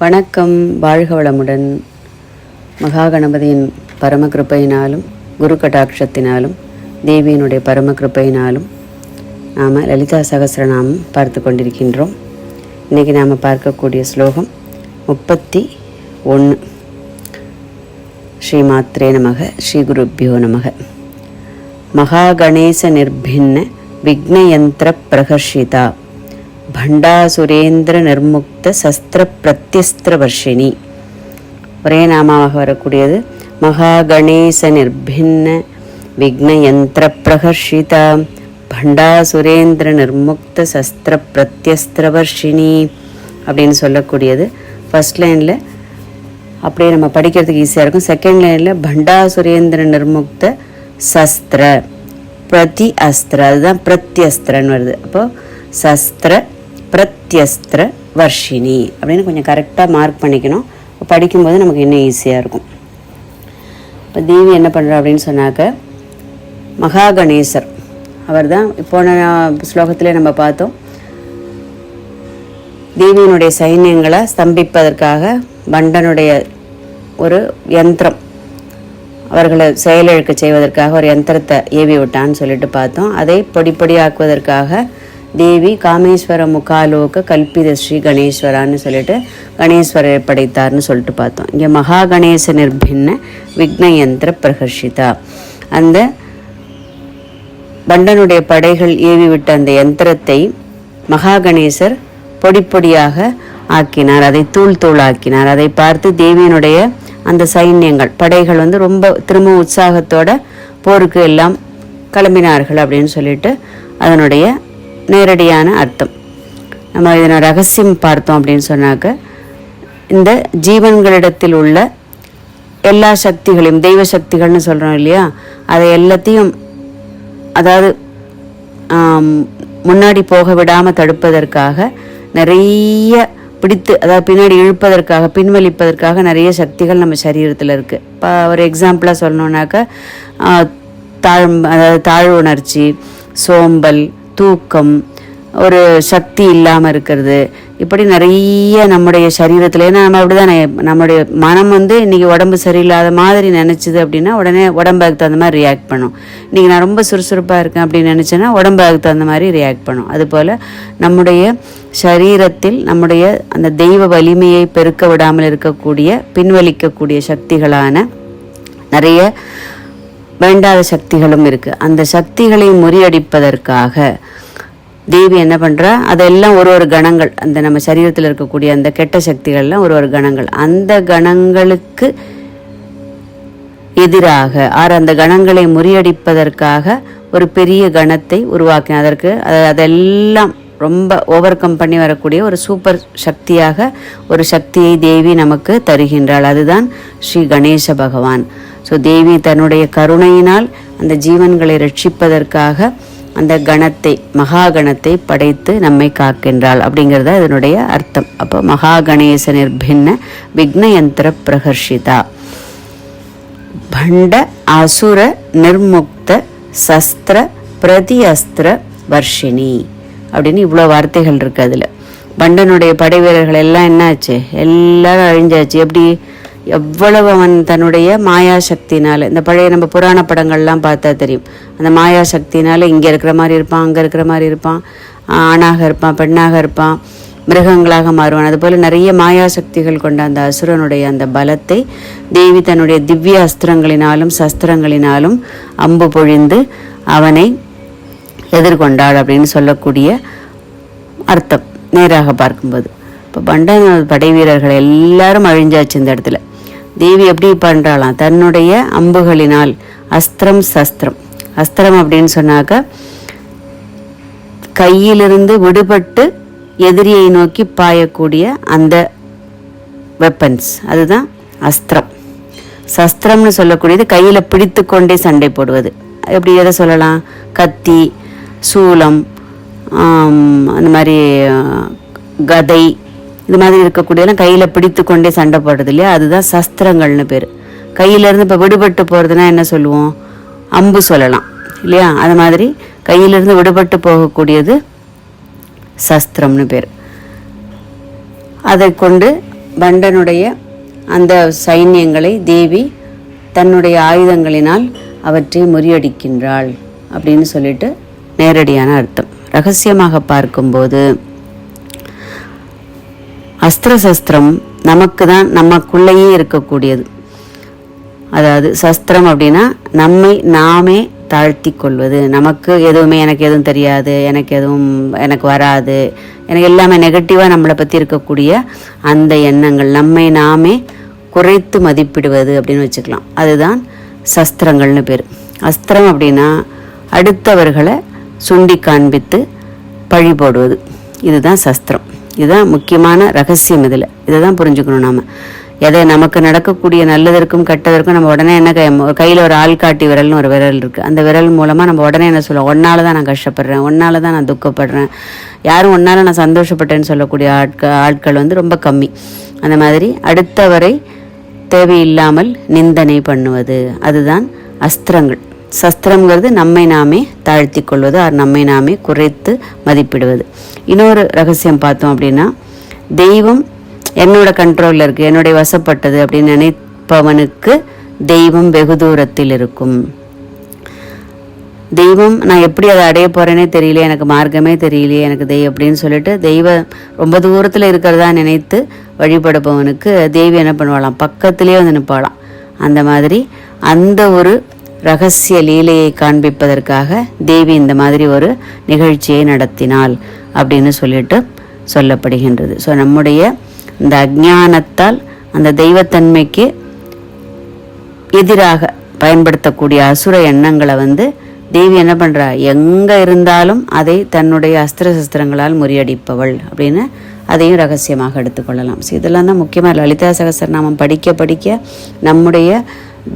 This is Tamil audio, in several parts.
வணக்கம். வாழ்க வளமுடன். மகாகணபதியின் பரமகிருப்பையினாலும் குரு கடாட்சத்தினாலும் தேவியினுடைய பரமகிருப்பையினாலும் நாம் லலிதா சகஸ்ரநாமம் பார்த்து கொண்டிருக்கின்றோம். இன்றைக்கி நாம் பார்க்கக்கூடிய ஸ்லோகம் 31. ஸ்ரீமாத்ரே நமக. ஸ்ரீ குருப்பியோ நமக. மகாகணேச நிர்பின்ன விக்னயந்திர பிரகர்ஷிதா பண்டாசுரேந்திர நிர்முக்த சஸ்திர பிரத்யஸ்திர வர்ஷினி. ஒரே நாமமாக வரக்கூடியது. மகாகணேச நிர்பின்ன விக்னயந்திர பிரகர்ஷிதா பண்டாசுரேந்திர நிர்முக்த சஸ்திர பிரத்யஸ்திர வர்ஷினி அப்படின்னு சொல்லக்கூடியது. ஃபர்ஸ்ட் லைனில் அப்படியே நம்ம படிக்கிறதுக்கு ஈஸியாக இருக்கும். செகண்ட் லைனில் பண்டாசுரேந்திர நிர்முக்த சஸ்திர பிரதி அஸ்திர, அதுதான் பிரத்யஸ்திரன்னு வருது. அப்போது சஸ்திர பிரத்யஸ்திர வர்ஷினி அப்படின்னு கொஞ்சம் கரெக்டாக மார்க் பண்ணிக்கணும். படிக்கும்போது நமக்கு இன்னும் ஈஸியாக இருக்கும். இப்போ தேவி என்ன பண்ணுறா அப்படின்னு சொன்னாக்க, மகாகணேசர் அவர் தான். போன ஸ்லோகத்திலே நம்ம பார்த்தோம், தேவியினுடைய சைன்யங்களை ஸ்தம்பிப்பதற்காக பண்டனுடைய ஒரு யந்திரம், அவர்களை செயலிழக்க செய்வதற்காக ஒரு யந்திரத்தை ஏவி விட்டான்னு சொல்லிட்டு பார்த்தோம். அதை பொடிப்பொடியாக்குவதற்காக தேவி காமேஸ்வர முகாலோக கல்பித ஸ்ரீ கணேஸ்வரான்னு சொல்லிட்டு கணேஸ்வரரை படைத்தார்னு சொல்லிட்டு பார்த்தோம். இங்கே மகாகணேச நிர்பின்ன விக்னயந்திர பிரகர்ஷிதா, அந்த பண்டனுடைய படைகள் ஏவி விட்ட அந்த யந்திரத்தை மகாகணேசர் பொடிப்பொடியாக ஆக்கினார், அதை தூள் தூளாக்கினார். அதை பார்த்து தேவியினுடைய அந்த சைன்யங்கள் படைகள் ரொம்ப திரும்ப உற்சாகத்தோட போருக்கு எல்லாம் கிளம்பினார்கள் அப்படின்னு சொல்லிட்டு அதனுடைய நேரடியான அர்த்தம். நம்ம இதனை ரகசியம் பார்த்தோம் அப்படின்னு சொன்னாக்க, இந்த ஜீவன்களிடத்தில் உள்ள எல்லா சக்திகளையும், தெய்வ சக்திகள்னு சொல்கிறோம் இல்லையா, அதை எல்லாத்தையும் அதாவது முன்னாடி போக விடாமல் தடுப்பதற்காக நிறைய பிடித்து, அதாவது பின்னாடி இழுப்பதற்காக, பின்வலிப்பதற்காக நிறைய சக்திகள் நம்ம சரீரத்தில் இருக்குது. இப்போ ஒரு எக்ஸாம்பிளாக சொல்லணுன்னாக்க, அதாவது தாழ்வுணர்ச்சி, சோம்பல், தூக்கம், ஒரு சக்தி இல்லாமல் இருக்கிறது, இப்படி நிறைய நம்முடைய சரீரத்தில். ஏன்னா நம்ம அப்படி தானே, நம்முடைய மனம் இன்றைக்கி உடம்பு சரியில்லாத மாதிரி நினச்சிது அப்படின்னா உடனே உடம்புக்கு தகுந்த மாதிரி ரியாக்ட் பண்ணும். இன்றைக்கி நான் ரொம்ப சுறுசுறுப்பாக இருக்கேன் அப்படின்னு நினச்சேன்னா உடம்புக்கு தகுந்த மாதிரி ரியாக்ட் பண்ணும். அதுபோல் நம்முடைய சரீரத்தில் நம்முடைய அந்த தெய்வ வலிமையை பெருக்க விடாமல் இருக்கக்கூடிய, பின்வலிக்கக்கூடிய சக்திகளான நிறைய வேண்டாத சக்திகளும் இருக்குது. அந்த சக்திகளை முறியடிப்பதற்காக தேவி என்ன பண்ணுறா, அதெல்லாம் ஒரு கணங்கள், அந்த நம்ம சரீரத்தில் இருக்கக்கூடிய அந்த கெட்ட சக்திகள்லாம் ஒரு கணங்கள், அந்த கணங்களுக்கு எதிராக அந்த கணங்களை முறியடிப்பதற்காக ஒரு பெரிய கணத்தை உருவாக்கின. அதற்கு அதெல்லாம் ரொம்ப ஓவர் கம் பண்ணி வரக்கூடிய ஒரு சூப்பர் சக்தியாக ஒரு சக்தியை தேவி நமக்கு தருகின்றாள். அதுதான் ஸ்ரீ கணேச பகவான். ஸோ தேவி தன்னுடைய கருணையினால் அந்த ஜீவன்களை ரட்சிப்பதற்காக அந்த கணத்தை, மகாகணத்தை படைத்து நம்மை காக்கின்றாள் அப்படிங்கிறத இதனுடைய அர்த்தம். அப்போ மகாகணேச நிர்பின்ன விக்னயந்திர பிரகர்ஷிதா பண்ட அசுர நிர்முக்த சஸ்திர பிரதி அஸ்திர வர்ஷினி அப்படின்னு இவ்வளோ வார்த்தைகள் இருக்குது அதில். பண்டனுடைய படை வீரர்கள் எல்லாம் என்னாச்சு, எல்லாரும் அழிஞ்சாச்சு. எப்படி, எவ்வளவு அவன் தன்னுடைய மாயா சக்தினால், இந்த பழைய நம்ம புராண படங்கள்லாம் பார்த்தா தெரியும், அந்த மாயா சக்தினால் இங்கே இருக்கிற மாதிரி இருப்பான், அங்கே இருக்கிற மாதிரி இருப்பான், ஆணாக இருப்பான், பெண்ணாக இருப்பான், மிருகங்களாக மாறுவான். அதுபோல் நிறைய மாயா சக்திகள் கொண்ட அந்த அசுரனுடைய அந்த பலத்தை தேவி தன்னுடைய திவ்ய அஸ்திரங்களினாலும் சஸ்திரங்களினாலும் அம்பு பொழிந்து அவனை எதிர்கொண்டாள் அப்படின்னு சொல்லக்கூடிய அர்த்தம் நேராக பார்க்கும்போது. இப்போ பண்டன் படை வீரர்கள் எல்லாரும் அழிஞ்சாச்சு. இந்த இடத்துல தேவி எப்படி பண்ணுறாளாம், தன்னுடைய அம்புகளினால், அஸ்திரம் சஸ்திரம், அஸ்திரம் அப்படின்னு சொன்னாக்க கையிலிருந்து விடுபட்டு எதிரியை நோக்கி பாயக்கூடிய அந்த வெப்பன்ஸ், அதுதான் அஸ்திரம். சஸ்திரம்னு சொல்லக்கூடியது கையில் பிடித்து கொண்டே சண்டை போடுவது. எப்படி எதை சொல்லலாம், கத்தி, சூலம், அந்த மாதிரி கதை, இது மாதிரி இருக்கக்கூடியதெல்லாம் கையில் பிடித்து கொண்டே சண்டை போடுறது இல்லையா, அதுதான் சஸ்திரங்கள்னு பேர். கையிலேருந்து இப்போ விடுபட்டு போகிறதுனா என்ன சொல்லுவோம், அம்பு சொல்லலாம் இல்லையா. அது மாதிரி கையிலிருந்து விடுபட்டு போகக்கூடியது சஸ்திரம்னு பேர். அதை கொண்டு பண்டனுடைய அந்த சைன்யங்களை தேவி தன்னுடைய ஆயுதங்களினால் அவற்றை முறியடிக்கின்றாள் அப்படின்னு சொல்லிட்டு நேரடியான அர்த்தம். ரகசியமாக பார்க்கும்போது அஸ்திர சஸ்திரம் நமக்கு தான் நமக்குள்ளேயே இருக்கக்கூடியது. அதாவது சஸ்திரம் அப்படின்னா நம்மை நாமே தாழ்த்தி கொள்வது. நமக்கு எதுவுமே எனக்கு எதுவும் தெரியாது, எனக்கு வராது, எனக்கு எல்லாமே நெகட்டிவாக நம்மளை பற்றி இருக்கக்கூடிய அந்த எண்ணங்கள் நம்மை நாமே குறைத்து மதிப்பிடுவது அப்படின்னு வச்சுக்கலாம். அதுதான் சஸ்திரங்கள்னு பேர். அஸ்திரம் அப்படின்னா அடுத்தவர்களை சுண்டி காண்பித்து பழி போடுவது. இதுதான் சஸ்திரம். இதுதான் முக்கியமான ரகசியம். இதை தான் புரிஞ்சுக்கணும். நாம் எதை நமக்கு நடக்கக்கூடிய நல்லதற்கும் கெட்டதற்கும் நம்ம உடனே என்ன கையில் ஒரு ஆள்காட்டி விரல்னு ஒரு விரல் இருக்குது. அந்த விரல் மூலமாக நம்ம உடனே என்ன சொல்லுவோம், ஒன்னால தான் நான் கஷ்டப்படுறேன், ஒன்னால தான் நான் துக்கப்படுறேன், யாரும் ஒன்னால நான் சந்தோஷப்பட்டேன்னு சொல்லக்கூடிய ஆட்கள் ரொம்ப கம்மி. அந்த மாதிரி அடுத்தவரை தேவையில்லாமல் நிந்தனை பண்ணுவது, அதுதான் அஸ்திரங்கள். சஸ்திரங்கிறது நம்மை நாமே தாழ்த்தி கொள்வது, நம்மை நாமே குறைத்து மதிப்பிடுவது. இன்னொரு ரகசியம் பார்த்தோம் அப்படின்னா, தெய்வம் என்னோட கண்ட்ரோலில் இருக்குது, என்னுடைய வசப்பட்டது அப்படின்னு நினைப்பவனுக்கு தெய்வம் வெகு தூரத்தில் இருக்கும். தெய்வம் நான் எப்படி அதை அடைய போகிறேனே தெரியல, எனக்கு மார்க்கமே தெரியலையே, எனக்கு அப்படின்னு சொல்லிட்டு தெய்வம் ரொம்ப தூரத்தில் இருக்கிறதா நினைத்து வழிபடுபவனுக்கு தேவி என்ன பண்ணுவாளாம், பக்கத்திலே வந்து நிற்பாளாம். அந்த மாதிரி அந்த ஒரு ரகசிய லீலையை காண்பிப்பதற்காக தேவி இந்த மாதிரி ஒரு நிகழ்ச்சியை நடத்தினாள் அப்படின்னு சொல்லிட்டு சொல்லப்படுகின்றது. ஸோ நம்முடைய இந்த அஞ்ஞானத்தால் அந்த தெய்வத்தன்மைக்கு எதிராக பயன்படுத்தக்கூடிய அசுர எண்ணங்களை தேவி என்ன பண்ணுறா, எங்கே இருந்தாலும் அதை தன்னுடைய அஸ்திர சஸ்திரங்களால் முறியடிப்பவள் அப்படின்னு அதையும் ரகசியமாக எடுத்துக்கொள்ளலாம். ஸோ இதெல்லாம் தான் முக்கியமாக லலிதா சகஸ்ரநாமம் படிக்க படிக்க நம்முடைய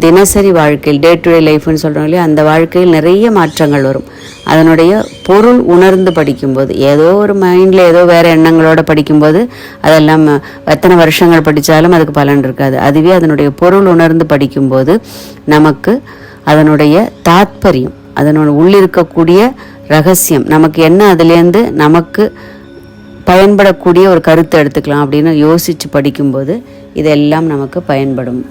தினசரி வாழ்க்கையில் டே டு டே லைஃப்னு சொல்கிறோம் இல்லையா, அந்த வாழ்க்கையில் நிறைய மாற்றங்கள் வரும். அதனுடைய பொருள் உணர்ந்து படிக்கும்போது, ஏதோ ஒரு மைண்டில் ஏதோ வேறு எண்ணங்களோடு படிக்கும்போது அதெல்லாம் எத்தனை வருஷங்கள் படித்தாலும் அதுக்கு பலன் இருக்காது. அதுவே அதனுடைய பொருள் உணர்ந்து படிக்கும்போது நமக்கு அதனுடைய தாத்பரியம், அதனோட உள்ளிருக்கக்கூடிய ரகசியம், நமக்கு என்ன அதுலேருந்து நமக்கு பயன்படக்கூடிய ஒரு கருத்தை எடுத்துக்கலாம் அப்படின்னு யோசித்து படிக்கும்போது இதெல்லாம் நமக்கு பயன்படும்.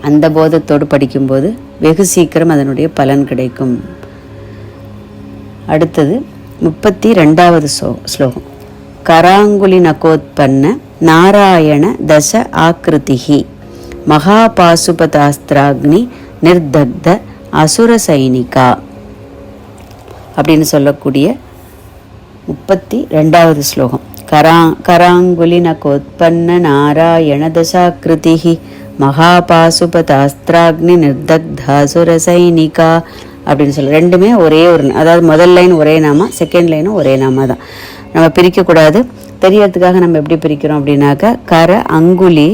அந்த போதத்தோடு படிக்கும்போது வெகு சீக்கிரம் அதனுடைய பலன் கிடைக்கும். அடுத்தது 32வது ஸ்லோகம். கராங்குலி நகோத்பன்ன நாராயண தச ஆக்ருதிஹி மகாபாசுபதாஸ்திராக்னி நிர்தக்த அசுர சைனிகா அப்படின்னு சொல்லக்கூடிய 32வது ஸ்லோகம். கராங்குலி நகோத்பன்ன நாராயண தசாக்ருதிஹி மகாபாசுபதாஸ்திராக்னி நிர்தக்தாசுர சைனிகா அப்படின்னு சொல்லி ரெண்டுமே ஒரே ஒரு, அதாவது முதல் லைன் ஒரே நாமா, செகண்ட் லைனும் ஒரே நாமா தான். நம்ம பிரிக்கக்கூடாது. தெரியறதுக்காக நம்ம எப்படி பிரிக்கிறோம் அப்படின்னாக்க, கர அங்குலி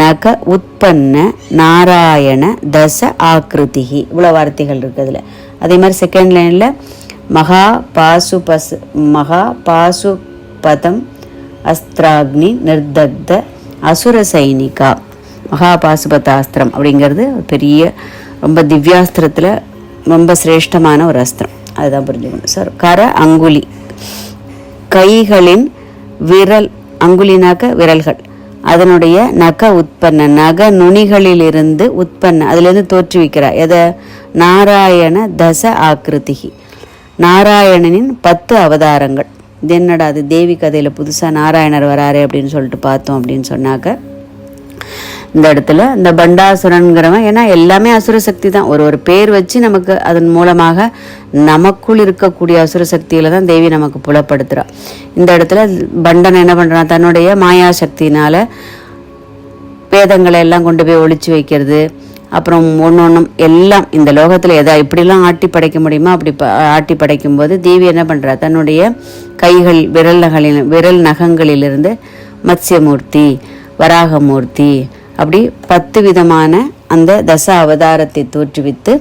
நக உற்பன்ன நாராயண தச ஆக்ருதிஹி, இவ்வளோ வார்த்தைகள் இருக்குது அதில். அதே மாதிரி செகண்ட் லைனில் மகா பாசுபதம் அஸ்திராக்னி நிர்தக்த அசுர சைனிகா. மகாபாசுபதாஸ்திரம் அப்படிங்கிறது பெரிய ரொம்ப திவ்யாஸ்திரத்தில் ரொம்ப சிரேஷ்டமான ஒரு அஸ்திரம். அதுதான் புரிஞ்சுக்கணும் சார். கர அங்குலி, கைகளின் விரல், அங்குலினாக்க விரல்கள், அதனுடைய நக உற்பன்ன, நக நுனிகளிலிருந்து உற்பன்ன, அதுலேருந்து தோற்றுவிக்கிறார் எதை, நாராயண தச ஆக்ருதிகி, நாராயணனின் 10 அவதாரங்கள். இது என்னடா அது தேவி கதையில் புதுசாக நாராயணர் வராரு அப்படின்னு சொல்லிட்டு பார்த்தோம் அப்படின்னு சொன்னாக்க, இந்த இடத்துல இந்த பண்டாசுரன்கிறவன், ஏன்னா எல்லாமே அசுர சக்தி தான், ஒரு பேர் வச்சு நமக்கு அதன் மூலமாக நமக்குள் இருக்கக்கூடிய அசுர சக்தியில தான் தேவி நமக்கு புலப்படுத்துகிறா. இந்த இடத்துல பண்டன் என்ன பண்ணுறான், தன்னுடைய மாயா சக்தியினால வேதங்களை எல்லாம் கொண்டு போய் ஒழிச்சு வைக்கிறது, அப்புறம் ஒன்றும் எல்லாம் இந்த லோகத்தில் எதா இப்படிலாம் ஆட்டி படைக்க முடியுமா அப்படி ஆட்டி படைக்கும் போது தேவி என்ன பண்ணுறா, தன்னுடைய கைகள் விரல் நகங்களிலிருந்து மத்ஸ்யமூர்த்தி, வராகமூர்த்தி, அப்படி 10 விதமான அந்த தச அவதாரத்தை தோற்றுவித்து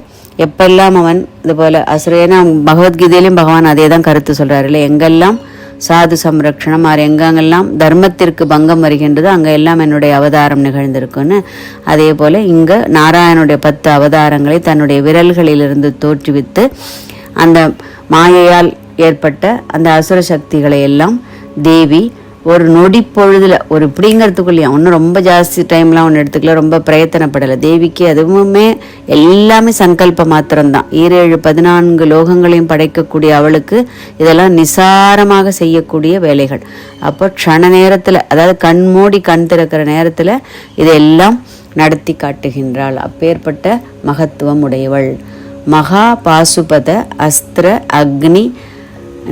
எப்பெல்லாம் அவன் இது போல ஏன்னா பகவத்கீதையிலையும் பகவான் அதே தான் கருத்து சொல்கிறாரு இல்லை, எங்கெல்லாம் சாது சம்ரக்ஷணம் எங்கெங்கெல்லாம் தர்மத்திற்கு பங்கம் வருகின்றதோ அங்கே எல்லாம் என்னுடைய அவதாரம் நிகழ்ந்திருக்குன்னு. அதே போல் இங்கே நாராயணனுடைய 10 அவதாரங்களை தன்னுடைய விரல்களிலிருந்து தோற்றுவித்து அந்த மாயையால் ஏற்பட்ட அந்த அசுர சக்திகளை எல்லாம் தேவி ஒரு நொடி பொழுதுல ஒரு இப்படிங்கிறதுக்குள்ளேயும் ஒன்றும் ரொம்ப ஜாஸ்தி டைம்லாம் ஒன்று எடுத்துக்கல, ரொம்ப பிரயத்தனப்படலை. தேவிக்கு அதுவுமே எல்லாமே சங்கல்ப மாத்திரம்தான். 7 லோகங்களையும் படைக்கக்கூடிய அவளுக்கு இதெல்லாம் நிசாரமாக செய்யக்கூடிய வேலைகள். அப்போ க்ஷண நேரத்தில், அதாவது கண் மூடி கண் திறக்கிற நேரத்தில் இதையெல்லாம் நடத்தி காட்டுகின்றாள். அப்பேற்பட்ட மகத்துவம் உடையவள். மகா பாசுபத அஸ்திர அக்னி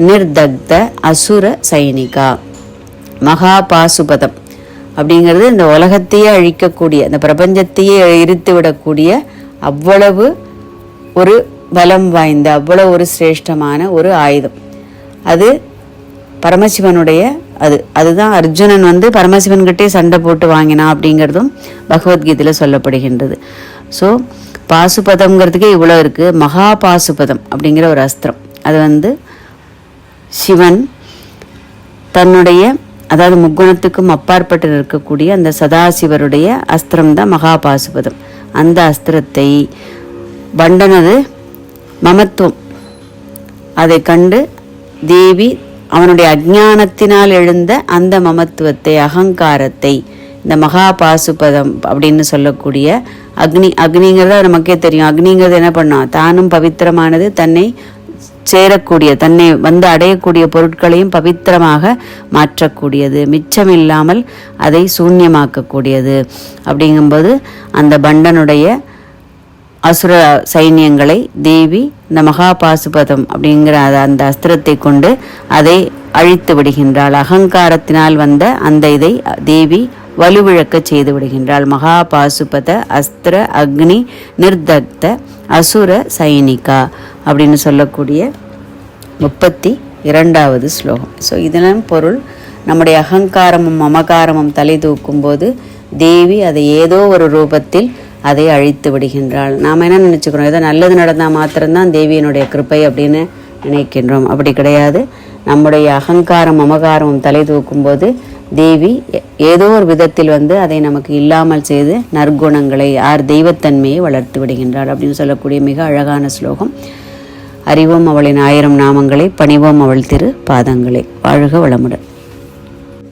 நிர்தக்த அசுர சைனிகா. மகா பாசுபதம் அப்படிங்கிறது இந்த உலகத்தையே அழிக்கக்கூடிய, இந்த பிரபஞ்சத்தையே எரித்து விடக்கூடிய அவ்வளவு ஒரு பலம் வாய்ந்த, அவ்வளவு ஒரு சிரேஷ்டமான ஒரு ஆயுதம். அது பரமசிவனுடைய அதுதான் அர்ஜுனன் பரமசிவன்கிட்டே சண்டை போட்டு வாங்கினான் அப்படிங்கிறதும் பகவத்கீதையில் சொல்லப்படுகின்றது. ஸோ பாசுபதம்ங்கிறதுக்கே இவ்வளோ இருக்குது. மகா பாசுபதம் அப்படிங்கிற ஒரு அஸ்திரம், அது சிவன் தன்னுடைய, அதாவது முக்குணத்துக்கும் அப்பாற்பட்டு இருக்கக்கூடிய அந்த சதாசிவருடைய அஸ்திரம் தான் மகா பாசுபதம். அந்த அஸ்திரத்தை பண்டனது மமத்துவம் அதை கண்டு தேவி அவனுடைய அஜ்ஞானத்தினால் எழுந்த அந்த மமத்துவத்தை, அகங்காரத்தை, இந்த மகா பாசுபதம் அப்படின்னு சொல்லக்கூடிய அக்னிங்கிறத நமக்கே தெரியும். அக்னிங்கிறது என்ன பண்ணான், தானும் பவித்திரமானது, தன்னை சேரக்கூடிய, தன்னை அடையக்கூடிய பொருட்களையும் பவித்திரமாக மாற்றக்கூடியது, மிச்சமில்லாமல் அதை சூன்யமாக்கக்கூடியது. அப்படிங்கும்போது அந்த பண்டனுடைய அசுர சைன்யங்களை தேவி இந்த மகா பாசுபதம் அப்படிங்கிற அந்த அஸ்திரத்தை கொண்டு அதை அழித்து விடுகின்றாள். அகங்காரத்தினால் வந்த அந்த இதை தேவி வலுவிழக்க செய்து விடுகின்றாள். மகா பாசுபத அஸ்திர அக்னி நிர்தக்த அசுர சைனிகா அப்படின்னு சொல்லக்கூடிய 32வது ஸ்லோகம். ஸோ இதன் பொருள், நம்முடைய அகங்காரமும் மமகாரமும் தலை தூக்கும் போது தேவி அதை ஏதோ ஒரு ரூபத்தில் அதை அழித்து விடுகின்றாள். நாம் என்ன நினச்சிக்கிறோம், ஏதோ நல்லது நடந்தால் மாத்திரம்தான் தேவியினுடைய கிருப்பை அப்படின்னு நினைக்கின்றோம். அப்படி கிடையாது. நம்முடைய அகங்காரம் மமகாரமும் தலை தூக்கும்போது தேவி ஏதோ ஒரு விதத்தில் அதை நமக்கு இல்லாமல் செய்து நற்குணங்களை, தெய்வத்தன்மையை வளர்த்து விடுகின்றாள் அப்படின்னு சொல்லக்கூடிய மிக அழகான ஸ்லோகம். அறிவோம் அவளின் 1000 நாமங்களை, பணிவோம் அவள் திரு பாதங்களை. வாழ்க வளமுடன்.